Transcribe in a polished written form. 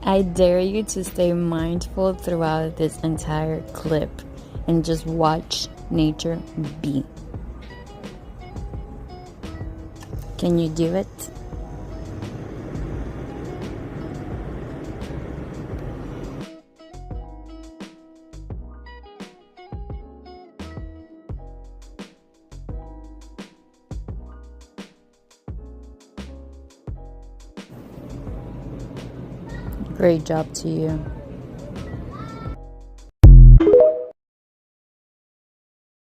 I dare you to stay mindful throughout this entire clip and just watch nature be. Can you do it? Great job to you.